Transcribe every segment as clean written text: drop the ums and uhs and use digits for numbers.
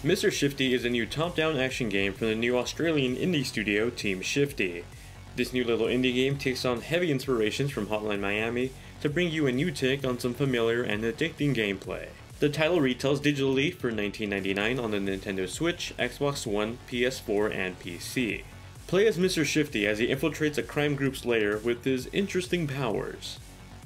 Mr. Shifty is a new top-down action game from the new Australian indie studio Team Shifty. This new little indie game takes on heavy inspirations from Hotline Miami to bring you a new take on some familiar and addicting gameplay. The title retails digitally for $19.99 on the Nintendo Switch, Xbox One, PS4, and PC. Play as Mr. Shifty as he infiltrates a crime group's lair with his interesting powers.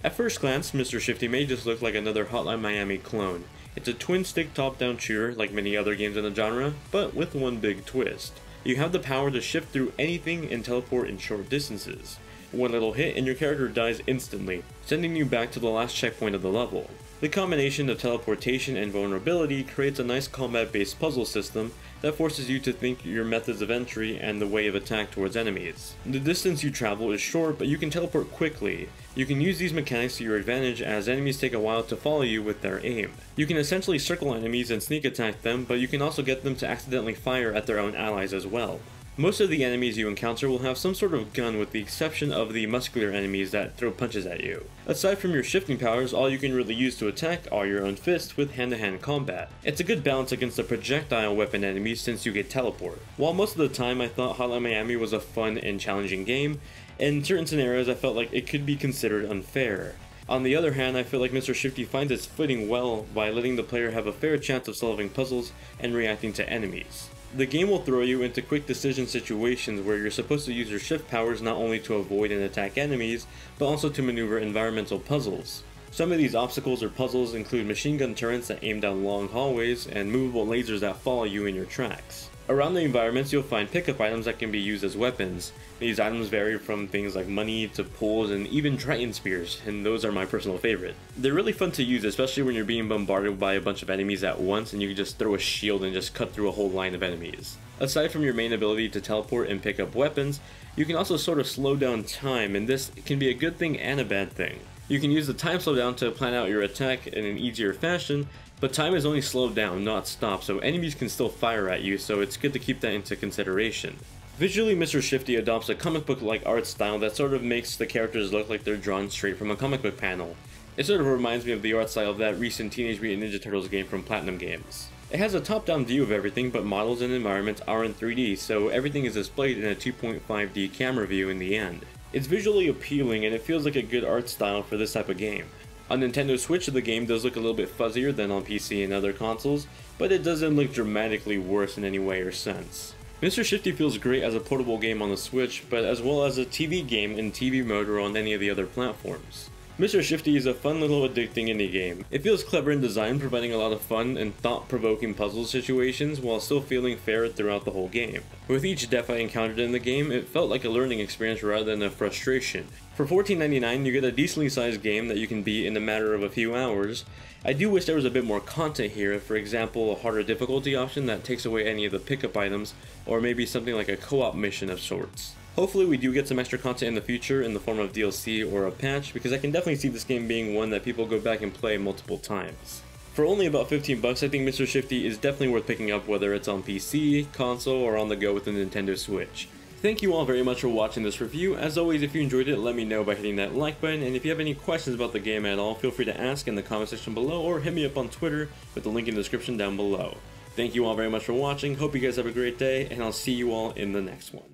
At first glance, Mr. Shifty may just look like another Hotline Miami clone. It's a twin-stick top-down shooter like many other games in the genre, but with one big twist. You have the power to shift through anything and teleport in short distances. One little hit and your character dies instantly, sending you back to the last checkpoint of the level. The combination of teleportation and vulnerability creates a nice combat-based puzzle system that forces you to think your methods of entry and the way of attack towards enemies. The distance you travel is short, but you can teleport quickly. You can use these mechanics to your advantage as enemies take a while to follow you with their aim. You can essentially circle enemies and sneak attack them, but you can also get them to accidentally fire at their own allies as well. Most of the enemies you encounter will have some sort of gun with the exception of the muscular enemies that throw punches at you. Aside from your shifting powers, all you can really use to attack are your own fists with hand-to-hand combat. It's a good balance against the projectile weapon enemies since you get teleport. While most of the time I thought Hotline Miami was a fun and challenging game, in certain scenarios I felt like it could be considered unfair. On the other hand, I feel like Mr. Shifty finds its footing well by letting the player have a fair chance of solving puzzles and reacting to enemies. The game will throw you into quick decision situations where you're supposed to use your shift powers not only to avoid and attack enemies, but also to maneuver environmental puzzles. Some of these obstacles or puzzles include machine gun turrets that aim down long hallways and movable lasers that follow you in your tracks. Around the environments you'll find pickup items that can be used as weapons. These items vary from things like money to poles and even Triton spears, and those are my personal favorite. They're really fun to use, especially when you're being bombarded by a bunch of enemies at once and you can just throw a shield and just cut through a whole line of enemies. Aside from your main ability to teleport and pick up weapons, you can also sort of slow down time, and this can be a good thing and a bad thing. You can use the time slowdown to plan out your attack in an easier fashion, but time is only slowed down, not stopped, so enemies can still fire at you, so it's good to keep that into consideration. Visually, Mr. Shifty adopts a comic book-like art style that sort of makes the characters look like they're drawn straight from a comic book panel. It sort of reminds me of the art style of that recent Teenage Mutant Ninja Turtles game from Platinum Games. It has a top-down view of everything, but models and environments are in 3D, so everything is displayed in a 2.5D camera view in the end. It's visually appealing and it feels like a good art style for this type of game. On Nintendo Switch, the game does look a little bit fuzzier than on PC and other consoles, but it doesn't look dramatically worse in any way or sense. Mr. Shifty feels great as a portable game on the Switch, but as well as a TV game in TV mode or on any of the other platforms. Mr. Shifty is a fun little addicting indie game. It feels clever in design, providing a lot of fun and thought-provoking puzzle situations while still feeling fair throughout the whole game. With each death I encountered in the game, it felt like a learning experience rather than a frustration. For $14.99, you get a decently sized game that you can beat in a matter of a few hours. I do wish there was a bit more content here, for example a harder difficulty option that takes away any of the pickup items, or maybe something like a co-op mission of sorts. Hopefully we do get some extra content in the future in the form of DLC or a patch, because I can definitely see this game being one that people go back and play multiple times. For only about $15, I think Mr. Shifty is definitely worth picking up whether it's on PC, console, or on the go with the Nintendo Switch. Thank you all very much for watching this review. As always, if you enjoyed it, let me know by hitting that like button, and if you have any questions about the game at all, feel free to ask in the comment section below or hit me up on Twitter with the link in the description down below. Thank you all very much for watching, hope you guys have a great day, and I'll see you all in the next one.